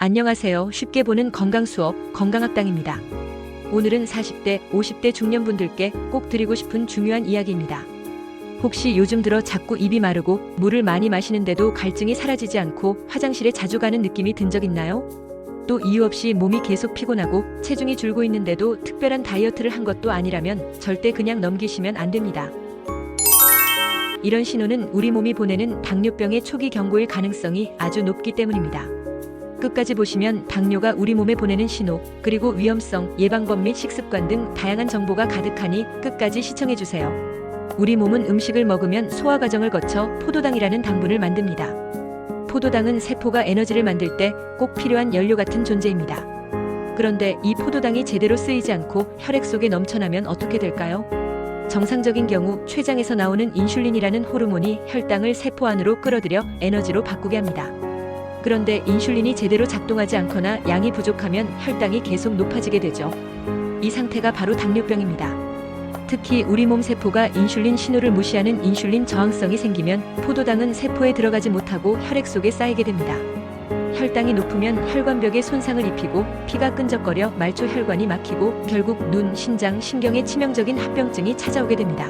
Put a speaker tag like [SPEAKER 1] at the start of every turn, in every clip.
[SPEAKER 1] 안녕하세요. 쉽게 보는 건강수업 건강학당입니다. 오늘은 40대, 50대 중년분들께 꼭 드리고 싶은 중요한 이야기입니다. 혹시 요즘 들어 자꾸 입이 마르고 물을 많이 마시는데도 갈증이 사라지지 않고 화장실에 자주 가는 느낌이 든 적 있나요? 또 이유 없이 몸이 계속 피곤하고 체중이 줄고 있는데도 특별한 다이어트를 한 것도 아니라면 절대 그냥 넘기시면 안 됩니다. 이런 신호는 우리 몸이 보내는 당뇨병의 초기 경고일 가능성이 아주 높기 때문입니다. 끝까지 보시면 당뇨가 우리 몸에 보내는 신호, 그리고 위험성, 예방법 및 식습관 등 다양한 정보가 가득하니 끝까지 시청해주세요. 우리 몸은 음식을 먹으면 소화 과정을 거쳐 포도당이라는 당분을 만듭니다. 포도당은 세포가 에너지를 만들 때 꼭 필요한 연료 같은 존재입니다. 그런데 이 포도당이 제대로 쓰이지 않고 혈액 속에 넘쳐나면 어떻게 될까요? 정상적인 경우 췌장에서 나오는 인슐린이라는 호르몬이 혈당을 세포 안으로 끌어들여 에너지로 바꾸게 합니다. 그런데 인슐린이 제대로 작동하지 않거나 양이 부족하면 혈당이 계속 높아지게 되죠. 이 상태가 바로 당뇨병입니다. 특히 우리 몸 세포가 인슐린 신호를 무시하는 인슐린 저항성이 생기면 포도당은 세포에 들어가지 못하고 혈액 속에 쌓이게 됩니다. 혈당이 높으면 혈관벽에 손상을 입히고 피가 끈적거려 말초 혈관이 막히고 결국 눈, 신장, 신경에 치명적인 합병증이 찾아오게 됩니다.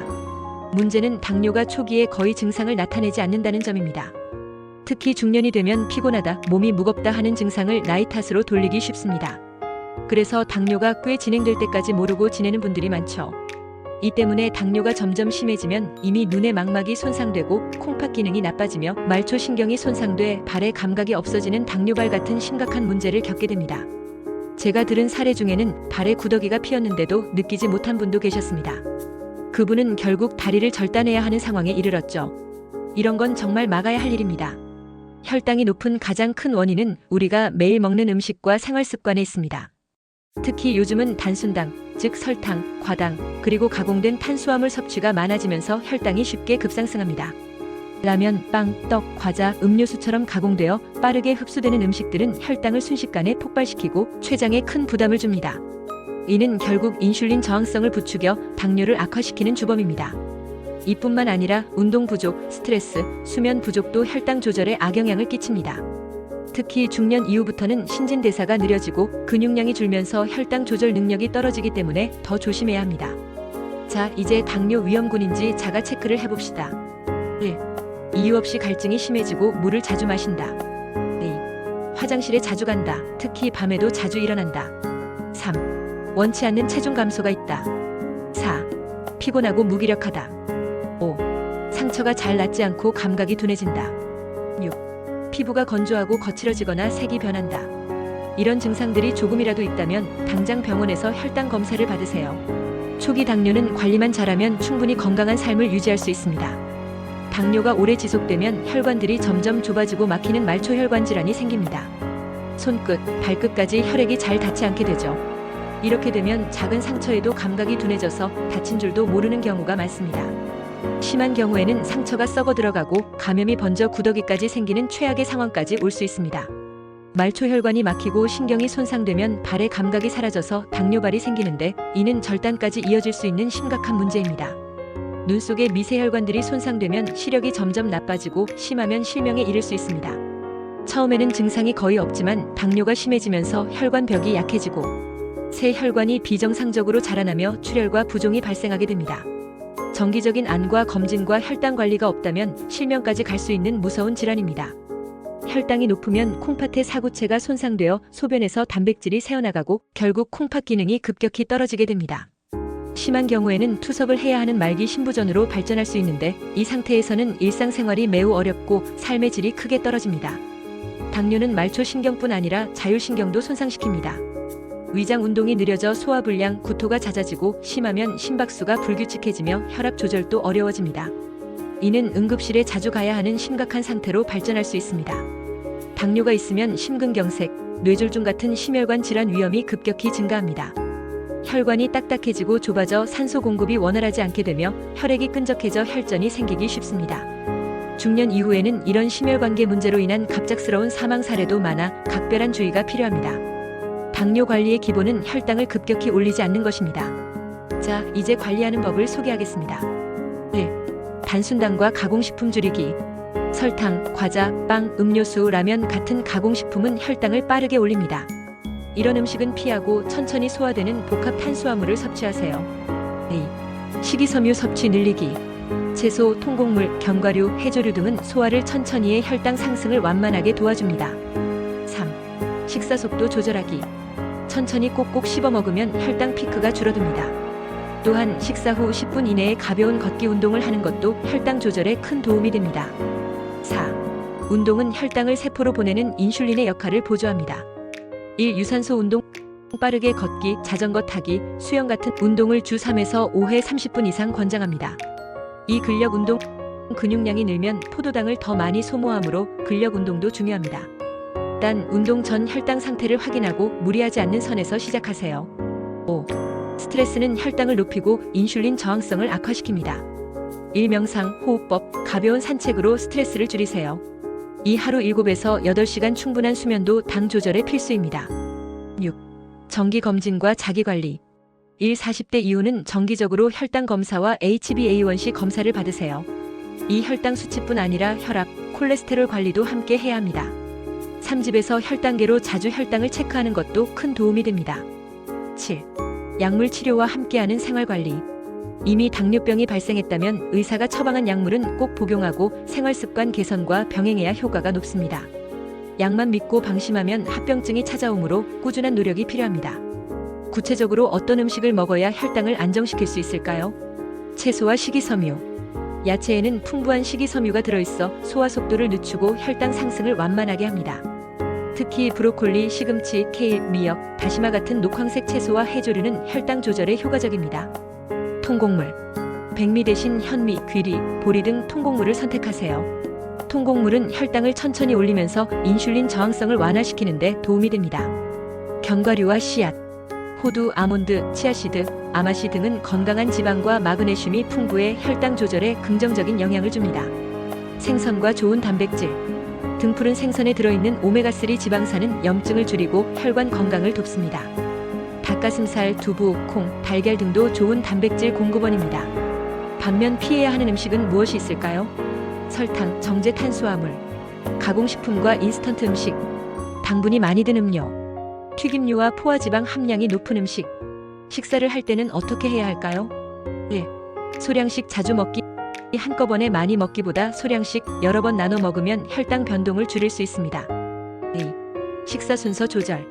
[SPEAKER 1] 문제는 당뇨가 초기에 거의 증상을 나타내지 않는다는 점입니다. 특히 중년이 되면 피곤하다, 몸이 무겁다 하는 증상을 나이 탓으로 돌리기 쉽습니다. 그래서 당뇨가 꽤 진행될 때까지 모르고 지내는 분들이 많죠. 이 때문에 당뇨가 점점 심해지면 이미 눈의 망막이 손상되고 콩팥 기능이 나빠지며 말초 신경이 손상돼 발의 감각이 없어지는 당뇨발 같은 심각한 문제를 겪게 됩니다. 제가 들은 사례 중에는 발에 구더기가 피었는데도 느끼지 못한 분도 계셨습니다. 그분은 결국 다리를 절단해야 하는 상황에 이르렀죠. 이런 건 정말 막아야 할 일입니다. 혈당이 높은 가장 큰 원인은 우리가 매일 먹는 음식과 생활 습관에 있습니다. 특히 요즘은 단순당, 즉 설탕, 과당, 그리고 가공된 탄수화물 섭취가 많아지면서 혈당이 쉽게 급상승합니다. 라면, 빵, 떡, 과자, 음료수처럼 가공되어 빠르게 흡수되는 음식들은 혈당을 순식간에 폭발시키고 췌장에 큰 부담을 줍니다. 이는 결국 인슐린 저항성을 부추겨 당뇨를 악화시키는 주범입니다. 이뿐만 아니라 운동 부족, 스트레스, 수면 부족도 혈당 조절에 악영향을 끼칩니다. 특히 중년 이후부터는 신진대사가 느려지고 근육량이 줄면서 혈당 조절 능력이 떨어지기 때문에 더 조심해야 합니다. 자, 이제 당뇨 위험군인지 자가 체크를 해봅시다. 1. 이유 없이 갈증이 심해지고 물을 자주 마신다. 2. 화장실에 자주 간다. 특히 밤에도 자주 일어난다. 3. 원치 않는 체중 감소가 있다. 4. 피곤하고 무기력하다. 5. 상처가 잘 낫지 않고 감각이 둔해진다. 6. 피부가 건조하고 거칠어지거나 색이 변한다. 이런 증상들이 조금이라도 있다면 당장 병원에서 혈당 검사를 받으세요. 초기 당뇨는 관리만 잘하면 충분히 건강한 삶을 유지할 수 있습니다. 당뇨가 오래 지속되면 혈관들이 점점 좁아지고 막히는 말초혈관 질환이 생깁니다. 손끝, 발끝까지 혈액이 잘 닿지 않게 되죠. 이렇게 되면 작은 상처에도 감각이 둔해져서 다친 줄도 모르는 경우가 많습니다. 심한 경우에는 상처가 썩어 들어가고 감염이 번져 구더기까지 생기는 최악의 상황까지 올 수 있습니다. 말초혈관이 막히고 신경이 손상되면 발의 감각이 사라져서 당뇨발이 생기는데 이는 절단까지 이어질 수 있는 심각한 문제입니다. 눈 속의 미세혈관들이 손상되면 시력이 점점 나빠지고 심하면 실명에 이를 수 있습니다. 처음에는 증상이 거의 없지만 당뇨가 심해지면서 혈관벽이 약해지고 새 혈관이 비정상적으로 자라나며 출혈과 부종이 발생하게 됩니다. 정기적인 안과 검진과 혈당 관리가 없다면 실명까지 갈 수 있는 무서운 질환입니다. 혈당이 높으면 콩팥의 사구체가 손상되어 소변에서 단백질이 새어나가고 결국 콩팥 기능이 급격히 떨어지게 됩니다. 심한 경우에는 투석을 해야 하는 말기 신부전으로 발전할 수 있는데 이 상태에서는 일상생활이 매우 어렵고 삶의 질이 크게 떨어집니다. 당뇨는 말초신경뿐 아니라 자율신경도 손상시킵니다. 위장 운동이 느려져 소화불량, 구토가 잦아지고 심하면 심박수가 불규칙해지며 혈압 조절도 어려워집니다. 이는 응급실에 자주 가야 하는 심각한 상태로 발전할 수 있습니다. 당뇨가 있으면 심근경색, 뇌졸중 같은 심혈관 질환 위험이 급격히 증가합니다. 혈관이 딱딱해지고 좁아져 산소 공급이 원활하지 않게 되며 혈액이 끈적해져 혈전이 생기기 쉽습니다. 중년 이후에는 이런 심혈관계 문제로 인한 갑작스러운 사망 사례도 많아 각별한 주의가 필요합니다. 당뇨 관리의 기본은 혈당을 급격히 올리지 않는 것입니다. 자, 이제 관리하는 법을 소개하겠습니다. 1. 단순당과 가공식품 줄이기. 설탕, 과자, 빵, 음료수, 라면 같은 가공식품은 혈당을 빠르게 올립니다. 이런 음식은 피하고 천천히 소화되는 복합 탄수화물을 섭취하세요. A. 식이섬유 섭취 늘리기. 채소, 통곡물, 견과류, 해조류 등은 소화를 천천히 해 혈당 상승을 완만하게 도와줍니다. 3. 식사 속도 조절하기. 천천히 꼭꼭 씹어 먹으면 혈당 피크가 줄어듭니다. 또한 식사 후 10분 이내에 가벼운 걷기 운동을 하는 것도 혈당 조절에 큰 도움이 됩니다. 4. 운동은 혈당을 세포로 보내는 인슐린의 역할을 보조합니다. 1. 유산소 운동. 빠르게 걷기, 자전거 타기, 수영 같은 운동을 주 3에서 5회 30분 이상 권장합니다. 2. 근력 운동. 근육량이 늘면 포도당을 더 많이 소모하므로 근력 운동도 중요합니다. 단 운동 전 혈당 상태를 확인하고 무리하지 않는 선에서 시작하세요. 5. 스트레스는 혈당을 높이고 인슐린 저항성을 악화시킵니다. 1. 명상, 호흡법, 가벼운 산책으로 스트레스를 줄이세요. 2. 하루 7에서 8시간 충분한 수면도 당 조절에 필수입니다. 6. 정기 검진과 자기관리. 1. 40대 이후는 정기적으로 혈당 검사와 HbA1c 검사를 받으세요. 이 혈당 수치뿐 아니라 혈압, 콜레스테롤 관리도 함께 해야 합니다. 3집에서 혈당계로 자주 혈당을 체크하는 것도 큰 도움이 됩니다. 7. 약물 치료와 함께하는 생활관리. 이미 당뇨병이 발생했다면 의사가 처방한 약물은 꼭 복용하고 생활습관 개선과 병행해야 효과가 높습니다. 약만 믿고 방심하면 합병증이 찾아오므로 꾸준한 노력이 필요합니다. 구체적으로 어떤 음식을 먹어야 혈당을 안정시킬 수 있을까요? 채소와 식이섬유. 야채에는 풍부한 식이섬유가 들어있어 소화 속도를 늦추고 혈당 상승을 완만하게 합니다. 특히 브로콜리, 시금치, 케일, 미역, 다시마 같은 녹황색 채소와 해조류는 혈당 조절에 효과적입니다. 통곡물. 백미 대신 현미, 귀리, 보리 등 통곡물을 선택하세요. 통곡물은 혈당을 천천히 올리면서 인슐린 저항성을 완화시키는 데 도움이 됩니다. 견과류와 씨앗. 호두, 아몬드, 치아씨드, 아마씨 등은 건강한 지방과 마그네슘이 풍부해 혈당 조절에 긍정적인 영향을 줍니다. 생선과 좋은 단백질. 등푸른 생선에 들어있는 오메가3 지방산은 염증을 줄이고 혈관 건강을 돕습니다. 닭가슴살, 두부, 콩, 달걀 등도 좋은 단백질 공급원입니다. 반면 피해야 하는 음식은 무엇이 있을까요? 설탕, 정제 탄수화물, 가공식품과 인스턴트 음식, 당분이 많이 든 음료, 튀김류와 포화지방 함량이 높은 음식. 식사를 할 때는 어떻게 해야 할까요? 1. 소량씩 자주 먹기. 한꺼번에 많이 먹기보다 소량씩 여러 번 나눠 먹으면 혈당 변동을 줄일 수 있습니다. 2. 식사 순서 조절.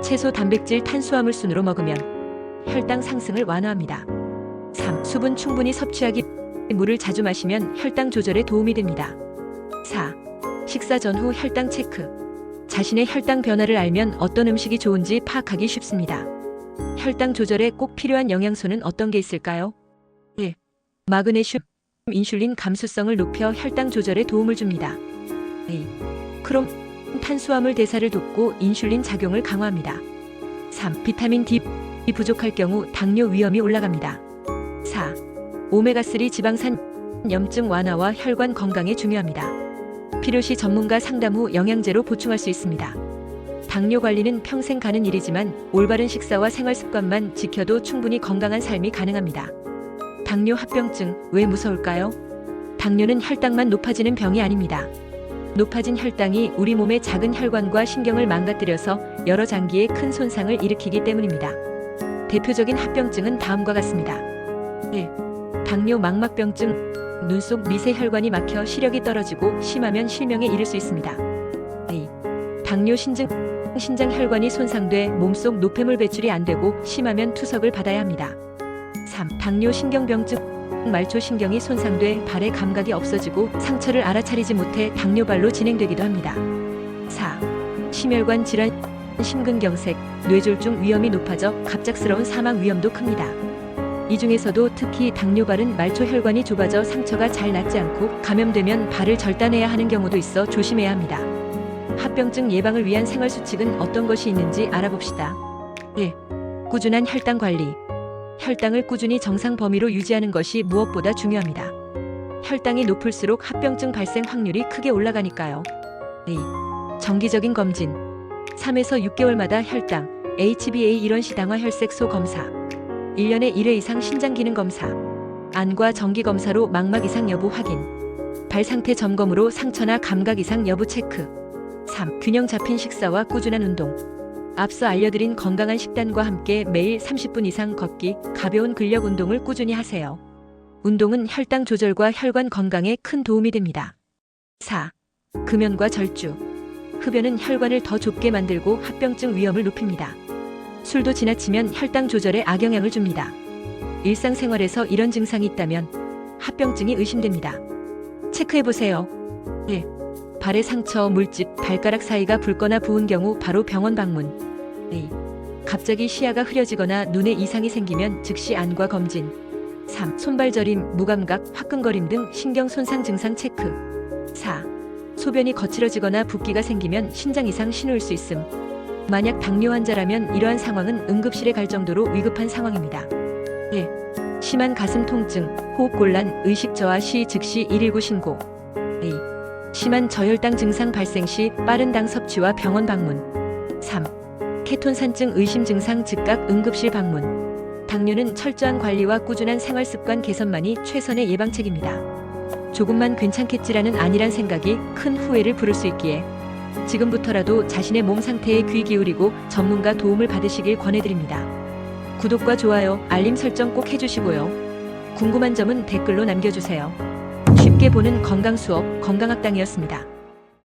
[SPEAKER 1] 채소, 단백질, 탄수화물 순으로 먹으면 혈당 상승을 완화합니다. 3. 수분 충분히 섭취하기. 물을 자주 마시면 혈당 조절에 도움이 됩니다. 4. 식사 전후 혈당 체크. 자신의 혈당 변화를 알면 어떤 음식이 좋은지 파악하기 쉽습니다. 혈당 조절에 꼭 필요한 영양소는 어떤 게 있을까요? 1. 마그네슘. 인슐린 감수성을 높여 혈당 조절에 도움을 줍니다. 2. 크롬. 탄수화물 대사를 돕고 인슐린 작용을 강화합니다. 3. 비타민 D 부족할 경우 당뇨 위험이 올라갑니다. 4. 오메가3 지방산. 염증 완화와 혈관 건강에 중요합니다. 필요시 전문가 상담 후 영양제로 보충할 수 있습니다. 당뇨 관리는 평생 가는 일이지만 올바른 식사와 생활 습관만 지켜도 충분히 건강한 삶이 가능합니다. 당뇨 합병증, 왜 무서울까요? 당뇨는 혈당만 높아지는 병이 아닙니다. 높아진 혈당이 우리 몸의 작은 혈관과 신경을 망가뜨려서 여러 장기에 큰 손상을 일으키기 때문입니다. 대표적인 합병증은 다음과 같습니다. 1. 당뇨 망막병증. 눈 속 미세 혈관이 막혀 시력이 떨어지고 심하면 실명에 이를 수 있습니다. 2. 당뇨 신증. 신장 혈관이 손상돼 몸속 노폐물 배출이 안 되고 심하면 투석을 받아야 합니다. 3. 당뇨 신경병증. 말초 신경이 손상돼 발의 감각이 없어지고 상처를 알아차리지 못해 당뇨발로 진행되기도 합니다. 4. 심혈관 질환. 심근경색, 뇌졸중 위험이 높아져 갑작스러운 사망 위험도 큽니다. 이 중에서도 특히 당뇨발은 말초 혈관이 좁아져 상처가 잘 낫지 않고 감염되면 발을 절단해야 하는 경우도 있어 조심해야 합니다. 합병증 예방을 위한 생활수칙은 어떤 것이 있는지 알아봅시다. 1. 꾸준한 혈당 관리. 혈당을 꾸준히 정상 범위로 유지하는 것이 무엇보다 중요합니다. 혈당이 높을수록 합병증 발생 확률이 크게 올라가니까요. 2. 정기적인 검진. 3에서 6개월마다 혈당, HbA1c 당화 혈색소 검사. 1년에 1회 이상 신장 기능 검사. 안과 정기 검사로 망막 이상 여부 확인. 발 상태 점검으로 상처나 감각 이상 여부 체크. 3. 균형 잡힌 식사와 꾸준한 운동. 앞서 알려드린 건강한 식단과 함께 매일 30분 이상 걷기, 가벼운 근력 운동을 꾸준히 하세요. 운동은 혈당 조절과 혈관 건강에 큰 도움이 됩니다. 4. 금연과 절주. 흡연은 혈관을 더 좁게 만들고 합병증 위험을 높입니다. 술도 지나치면 혈당 조절에 악영향을 줍니다. 일상생활에서 이런 증상이 있다면 합병증이 의심됩니다. 체크해보세요. 1. 발의 상처, 물집, 발가락 사이가 붉거나 부은 경우 바로 병원 방문. 2. 갑자기 시야가 흐려지거나 눈에 이상이 생기면 즉시 안과 검진. 3. 손발 저림, 무감각, 화끈거림 등 신경 손상 증상 체크. 4. 소변이 거칠어지거나 붓기가 생기면 신장 이상 신호일 수 있음. 만약 당뇨 환자라면 이러한 상황은 응급실에 갈 정도로 위급한 상황입니다. 1. 심한 가슴 통증, 호흡곤란, 의식 저하 시 즉시 119 신고. 2. 심한 저혈당 증상 발생 시 빠른 당 섭취와 병원 방문. 3. 케톤산증 의심 증상 즉각 응급실 방문. 당뇨는 철저한 관리와 꾸준한 생활 습관 개선만이 최선의 예방책입니다. 조금만 괜찮겠지라는 안일한 생각이 큰 후회를 부를 수 있기에 지금부터라도 자신의 몸 상태에 귀 기울이고 전문가 도움을 받으시길 권해드립니다. 구독과 좋아요, 알림 설정 꼭 해주시고요. 궁금한 점은 댓글로 남겨주세요. 쉽게 보는 건강 수업 건강학당이었습니다.